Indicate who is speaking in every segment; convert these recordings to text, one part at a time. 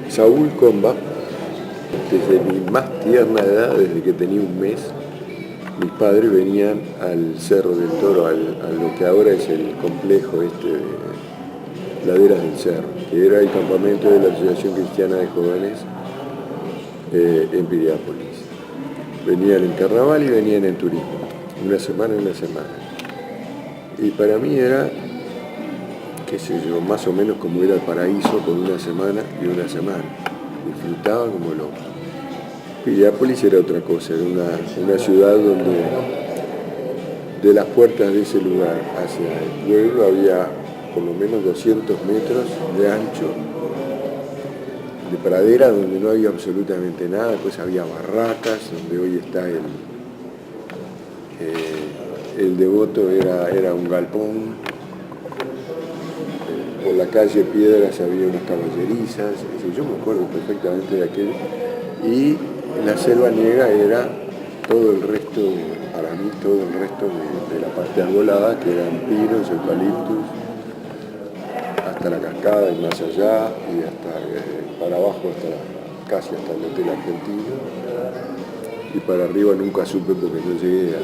Speaker 1: Saúl Comba, desde mi más tierna edad, desde que tenía un mes, mis padres venían al Cerro del Toro, a lo que ahora es el complejo de Laderas del Cerro, que era el campamento de la Asociación Cristiana de Jóvenes en Piriápolis. Venían en carnaval y venían en turismo, una semana y una semana. Y para mí era, qué sé yo, más o menos como ir al paraíso con una semana y una semana. Disfrutaba como loco. Piriápolis era otra cosa, era una ciudad donde de las puertas de ese lugar hacia el pueblo había por lo menos 200 metros de ancho, de pradera donde no había absolutamente nada, después había barracas, donde hoy está el Devoto era un galpón, por la calle Piedras había unas caballerizas, yo me acuerdo perfectamente de aquello, y la selva niega era todo el resto, para mí todo el resto de la parte arbolada, que eran pinos, eucaliptus, hasta la cascada y más allá, y hasta para abajo, casi hasta el Hotel Argentino, y para arriba nunca supe porque no llegué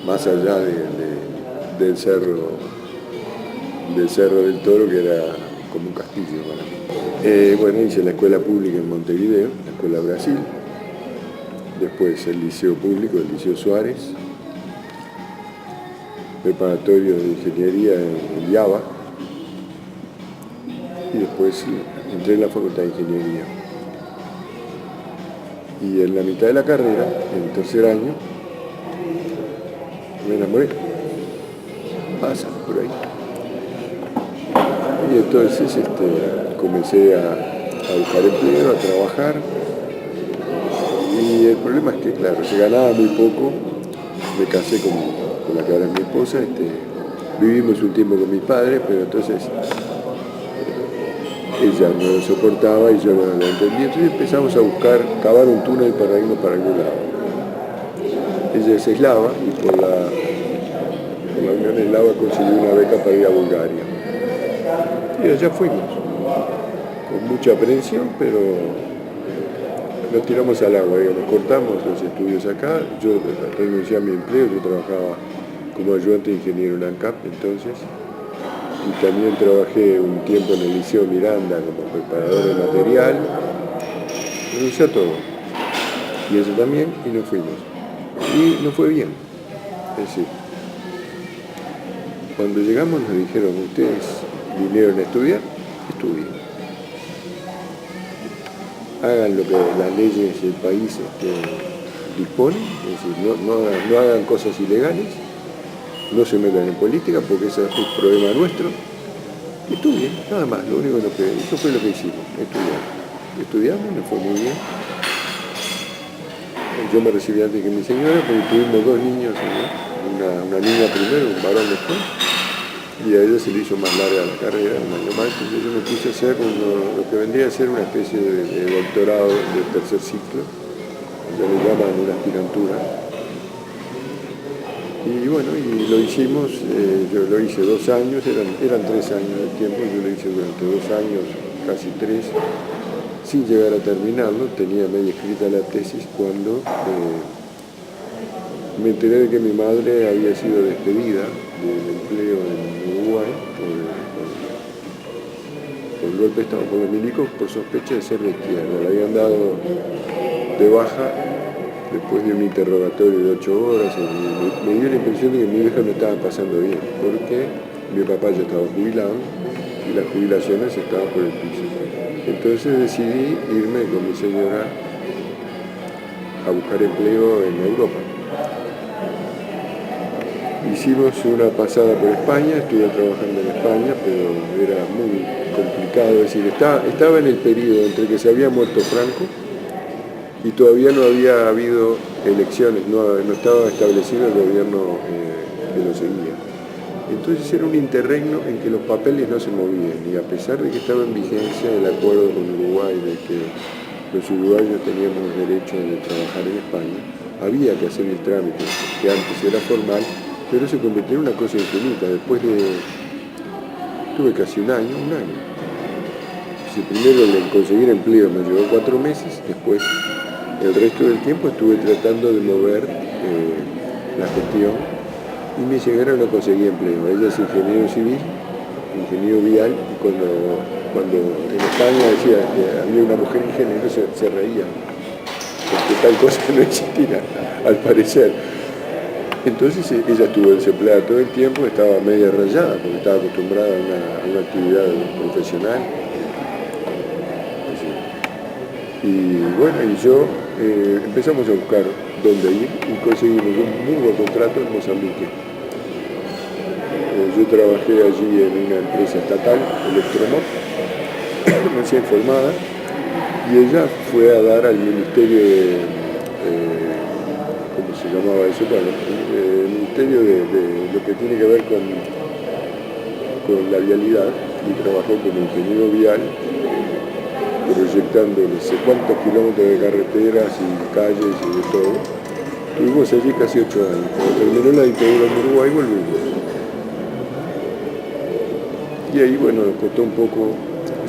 Speaker 1: más allá del cerro del Toro, que era como un castillo para mí. Bueno, hice la escuela pública en Montevideo, la escuela Brasil, después el liceo público, el Liceo Suárez, preparatorio de ingeniería en Java, y después entré en la Facultad de Ingeniería. Y en la mitad de la carrera, en el tercer año, me enamoré. Pasa por ahí. Y entonces comencé a buscar empleo, a trabajar. Y el problema es que, claro, se ganaba muy poco. Me casé con la que ahora es mi esposa. Vivimos un tiempo con mis padres, pero entonces ella no lo soportaba y yo no lo entendía. Entonces empezamos a cavar un túnel para irnos para algún lado. Ella es eslava y por la Unión Eslava consiguió una beca para ir a Bulgaria. Y allá fuimos, con mucha aprensión, pero nos tiramos al agua, digamos, cortamos los estudios acá. Yo renuncié a mi empleo, yo trabajaba como ayudante de ingeniero en ANCAP entonces, y también trabajé un tiempo en el Liceo Miranda como preparador de material. Renuncié a todo, y eso también, y nos fuimos. Y no fue bien, es decir, cuando llegamos nos dijeron, ustedes vinieron a estudiar, estudien. Hagan lo que las leyes del país disponen, es decir, no hagan cosas ilegales, no se metan en política porque ese es un problema nuestro. Estudien, nada más, lo único que eso fue lo que hicimos, estudiar. Estudiamos, nos fue muy bien. Yo me recibí antes que mi señora, porque tuvimos dos niños, ¿no? Una niña primero, un varón después. Y a ella se le hizo más larga la carrera, un año más, entonces yo me puse a hacer lo que vendría a ser una especie de doctorado de tercer ciclo, ya le llaman una aspirantura. Y bueno, y lo hicimos, yo lo hice 2 años, eran 3 años de tiempo, yo lo hice durante 2 años, casi 3, sin llegar a terminarlo. Tenía medio escrita la tesis cuando me enteré de que mi madre había sido despedida del empleo en Uruguay por el golpe de Estado por los milicos por sospecha de ser de izquierda. Le habían dado de baja después de un interrogatorio de 8 horas. Me dio la impresión de que mi vieja no estaba pasando bien, porque mi papá ya estaba jubilado y las jubilaciones estaban por el piso. Entonces decidí irme con mi señora a buscar empleo en Europa. Hicimos una pasada por España, estuve trabajando en España, pero era muy complicado, es decir, estaba en el periodo entre que se había muerto Franco y todavía no había habido elecciones, no estaba establecido el gobierno que lo seguía. Entonces era un interregno en que los papeles no se movían, y a pesar de que estaba en vigencia el acuerdo con Uruguay de que los uruguayos teníamos derecho de trabajar en España, había que hacer el trámite, que antes era formal, pero se convirtió en una cosa infinita. Tuve casi un año, Primero en conseguir empleo me llevó 4 meses, después el resto del tiempo estuve tratando de mover la gestión y me llegaron a conseguir empleo. Ella es ingeniero civil, ingeniero vial, y cuando en España decía que había una mujer ingeniero se reía, porque tal cosa no existía, al parecer. Entonces ella estuvo desempleada todo el tiempo, estaba media rayada, porque estaba acostumbrada a una actividad profesional. Y bueno, y yo empezamos a buscar dónde ir y conseguimos un muy buen contrato en Mozambique. Yo trabajé allí en una empresa estatal, Electromop, recién formada, y ella fue a dar al Ministerio de, ¿cómo se llamaba eso? Bueno, el Ministerio de lo que tiene que ver con la vialidad, y trabajó como ingeniero vial, proyectando no sé cuántos kilómetros de carreteras y calles y de todo. Estuvimos allí casi 8 años. Cuando terminó la dictadura en Uruguay volvimos. Y ahí, bueno, nos costó un poco.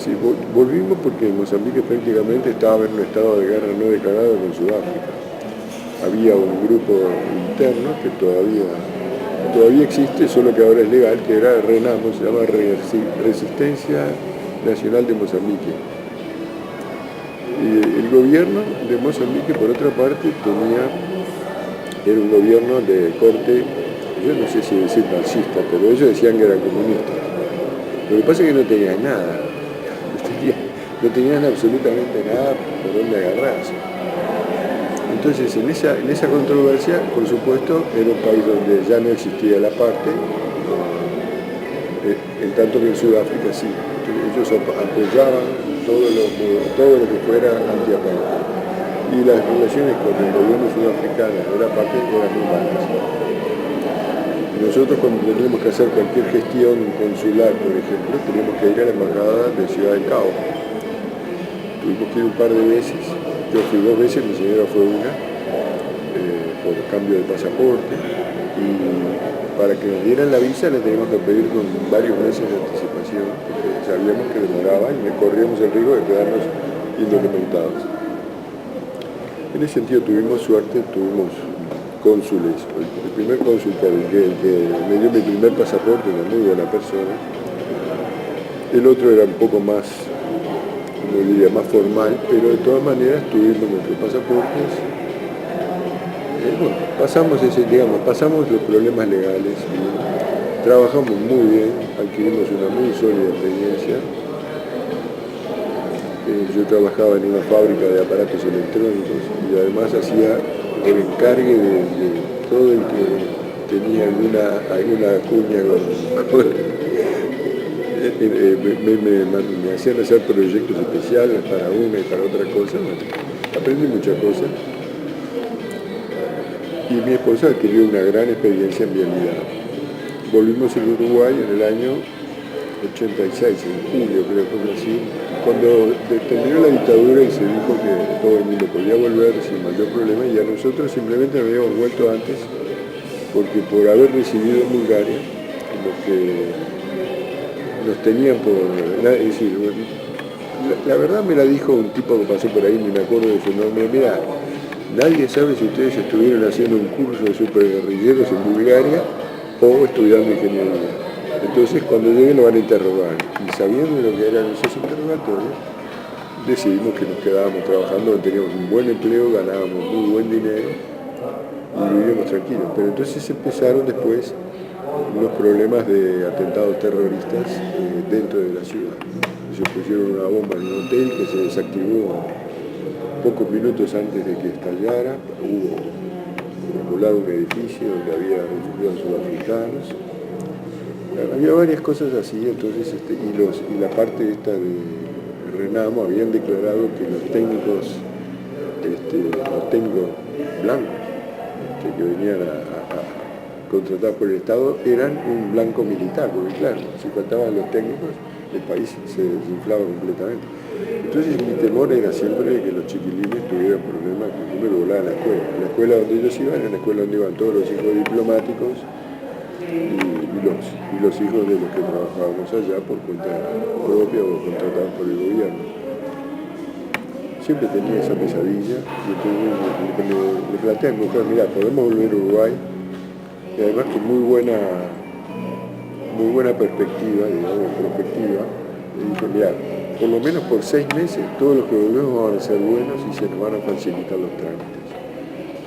Speaker 1: Sí, volvimos porque Mozambique prácticamente estaba en un estado de guerra no declarado con Sudáfrica. Había un grupo interno que todavía existe, solo que ahora es legal, que era RENAMO, se llama Resistencia Nacional de Mozambique. El gobierno de Mozambique, por otra parte, era un gobierno de corte, yo no sé si decir marxista, pero ellos decían que eran comunistas. Lo que pasa es que no tenían nada, no tenían absolutamente nada por donde agarrarse. Entonces, en esa controversia, por supuesto, era un país donde ya no existía la parte, en tanto que en Sudáfrica sí. Ellos apoyaban todo lo que fuera antiapartheid. Y las relaciones con el gobierno sudafricano de la parte eran muy malas. Nosotros, cuando teníamos que hacer cualquier gestión consular, por ejemplo, teníamos que ir a la embajada de Ciudad del Cabo. Tuvimos que ir un par de veces. Yo fui 2 veces, mi señora fue una, por cambio de pasaporte. Y para que nos dieran la visa la teníamos que pedir con varios meses de anticipación, porque sabíamos que demoraba y corríamos el riesgo de quedarnos indocumentados. En ese sentido tuvimos suerte, tuvimos cónsules. El primer cónsul que me dio mi primer pasaporte, una muy buena persona. El otro era un poco más, como diría, más formal, pero de todas maneras tuvimos nuestros pasaportes. Bueno, pasamos los problemas legales, trabajamos muy bien, adquirimos una muy sólida experiencia. Yo trabajaba en una fábrica de aparatos electrónicos y además hacía el encargue de todo el que tenía alguna cuña me hacían hacer proyectos especiales para una y para otra cosa. Bueno, aprendí muchas cosas. Y mi esposa adquirió una gran experiencia en vialidad. Volvimos al Uruguay en el año 86, en julio creo que fue así, cuando terminó la dictadura y se dijo que todo el mundo podía volver sin mayor problema, y a nosotros simplemente nos habíamos vuelto antes, porque por haber recibido en Bulgaria, como que nos tenían por... Es decir, la verdad me la dijo un tipo que pasó por ahí, ni me acuerdo de su nombre. Mira, nadie sabe si ustedes estuvieron haciendo un curso de superguerrilleros en Bulgaria o estudiando ingeniería. Entonces, cuando lleguen lo van a interrogar. Y sabiendo lo que eran esos interrogatorios, decidimos que nos quedábamos trabajando, teníamos un buen empleo, ganábamos muy buen dinero y vivíamos tranquilos. Pero entonces empezaron después unos problemas de atentados terroristas dentro de la ciudad. Se pusieron una bomba en un hotel que se desactivó pocos minutos antes de que estallara. Volaron un edificio donde había refugiados sudafricanos. Había varias cosas así, entonces, y la parte esta de RENAMO habían declarado que los técnicos blancos que venían a contratar por el Estado eran un blanco militar, porque claro, si faltaban los técnicos, el país se desinflaba completamente. Entonces mi temor era siempre que los chiquilines tuvieran problemas, que primero volaban a la escuela. La escuela donde ellos iban era la escuela donde iban todos los hijos diplomáticos, y los hijos de los que trabajábamos allá por cuenta propia o contratados por el gobierno. Siempre tenía esa pesadilla y entonces le planteé a mi mujer, mira, podemos volver a Uruguay, y además con muy buena perspectiva, digamos, le dije, mira, por lo menos por 6 meses todos los que volvemos van a ser buenos y se nos van a facilitar los trámites.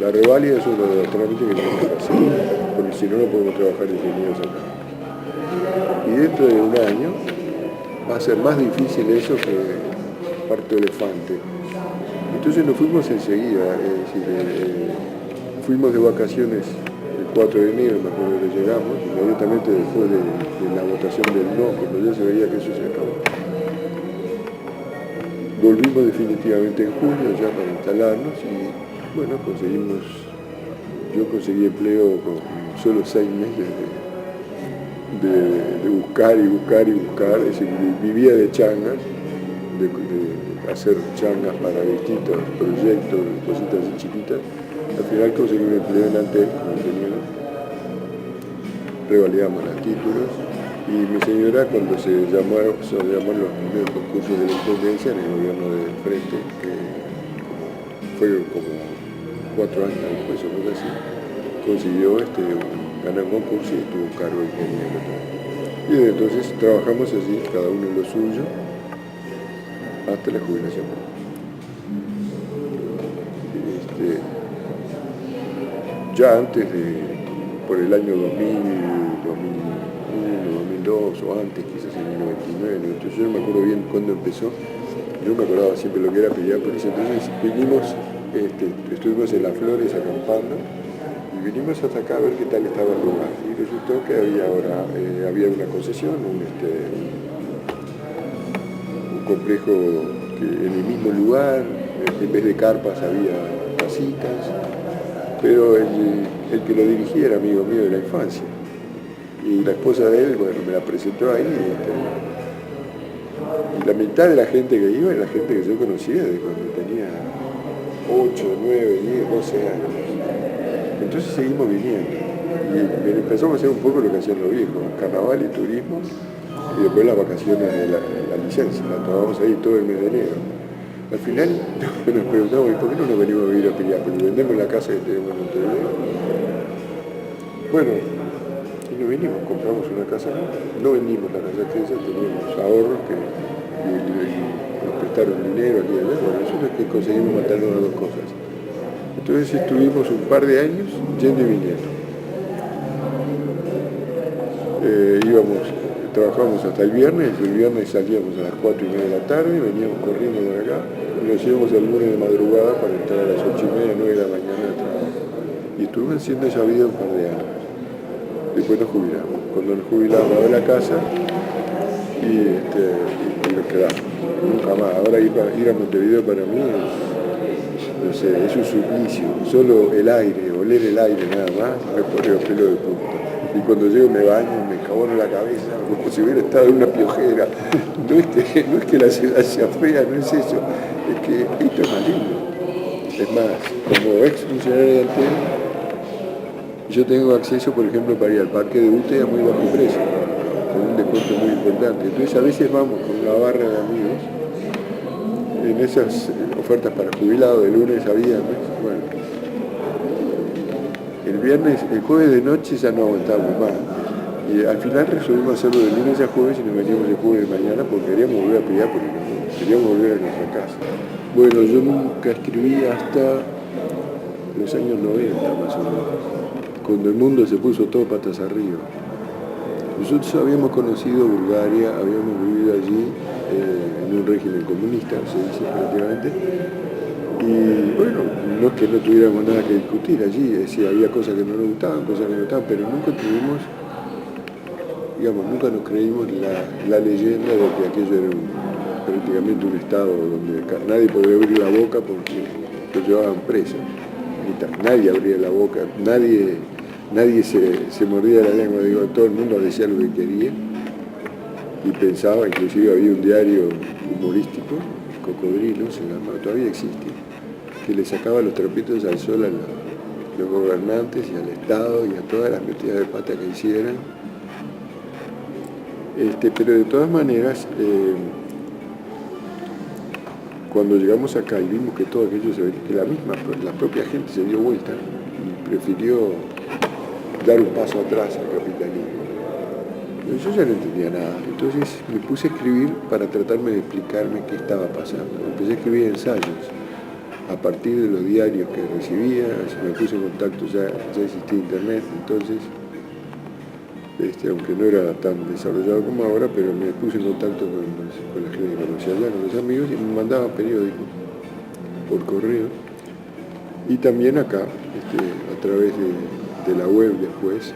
Speaker 1: La reválida es uno de los trámites que tenemos que hacer, porque si no, no podemos trabajar ingenieros acá. Y dentro de un año va a ser más difícil eso que parto elefante. Entonces nos fuimos enseguida, es decir, fuimos de vacaciones el 4 de enero, me acuerdo que llegamos, inmediatamente después de la votación del no, cuando ya se veía que eso se acabó. Volvimos definitivamente en junio ya para instalarnos y bueno, yo conseguí empleo con solo 6 meses de buscar y buscar y buscar, es decir, vivía de changas, de hacer changas para distintos proyectos, cositas así chiquitas. Al final conseguí un empleo en Antel como ingeniero, revalidamos los títulos y mi señora cuando se llamaron los primeros concursos de la intendencia en el gobierno del Frente, que fue como 4 años después o algo así, consiguió ganar un concurso y tuvo un cargo de ingeniero. Y desde entonces trabajamos así, cada uno en lo suyo, hasta la jubilación. Ya antes por el año 2000, 2001, 2002 o antes, quizás en el 99, entonces yo no me acuerdo bien cuándo empezó, yo me acordaba siempre lo que era Piriápolis, entonces vinimos, estuvimos en Las Flores acampando y vinimos hasta acá a ver qué tal estaba el lugar y resultó que había una concesión, un complejo que en el mismo lugar, en vez de carpas había casitas, pero el que lo dirigía era amigo mío de la infancia. Y la esposa de él, bueno, me la presentó ahí. Y la mitad de la gente que iba era la gente que yo conocía de cuando tenía 8, 9, 10, 12 años. Entonces seguimos viniendo. Y empezamos a hacer un poco lo que hacían los viejos, carnaval y turismo, y después las vacaciones de la licencia, la tomamos ahí todo el mes de enero. Al final nos preguntamos, ¿y por qué no nos venimos a vivir a Piriápolis? Vendemos la casa que tenemos en Montevideo. Bueno, y nos vinimos, compramos una casa, no vendimos la casa que ya teníamos ahorros que nos prestaron dinero aquí y allá. Bueno, eso es que conseguimos matar las dos cosas. Entonces estuvimos un par de años yendo y viniendo. Trabajábamos hasta el viernes salíamos a las 4:30 de la tarde, veníamos corriendo por acá, y nos íbamos el lunes de madrugada para entrar a las 8:30, 9 de la mañana de trabajo. Y estuvimos haciendo esa vida un par de años. Después nos jubilamos. Cuando nos jubilamos, a ver la casa y nos quedamos. Nunca más. Ahora ir a Montevideo para mí no sé, es un suplicio. Solo el aire, oler el aire nada más, me pone los pelos de punta. Y cuando llego me baño, me enjabono la cabeza, como si hubiera estado en una piojera. No es que la ciudad sea fea, no es eso, es que esto es más lindo. Es más, como ex funcionario de Antel, yo tengo acceso, por ejemplo, para ir al parque de UTE a muy bajo precio, con un descuento muy importante. Entonces a veces vamos con una barra de amigos en esas ofertas para jubilados de lunes a viernes. Bueno, el jueves de noche ya no aguantábamos más. Y al final resolvimos hacerlo de lunes a jueves y nos veníamos el jueves de mañana porque queríamos volver a Piriápolis, queríamos volver a nuestra casa. Bueno, yo nunca escribí hasta los años 90 más o menos, cuando el mundo se puso todo patas arriba. Nosotros habíamos conocido Bulgaria, habíamos vivido allí en un régimen comunista, se dice prácticamente. Y bueno, no es que no tuviéramos nada que discutir allí, es decir, había cosas que no nos gustaban, cosas que nos gustaban, pero nunca nos creímos la leyenda de que aquello era prácticamente un estado donde nadie podía abrir la boca porque lo llevaban preso. Nadie abría la boca, nadie se mordía la lengua, digo, todo el mundo decía lo que quería y pensaba, inclusive había un diario humorístico, Cocodrilo se llama, todavía existe, que le sacaba los trapitos al sol los gobernantes y al Estado y a todas las metidas de pata que hicieran. Pero de todas maneras, cuando llegamos acá y vimos que todo aquello que la propia gente se dio vuelta y prefirió dar un paso atrás al capitalismo. Yo ya no entendía nada, entonces me puse a escribir para tratarme de explicarme qué estaba pasando. Empecé a escribir ensayos a partir de los diarios que recibía, me puse en contacto, ya existía internet, entonces, aunque no era tan desarrollado como ahora, pero me puse en contacto con la gente que conocía allá, con los amigos, y me mandaban periódicos por correo, y también acá, a través de la web después.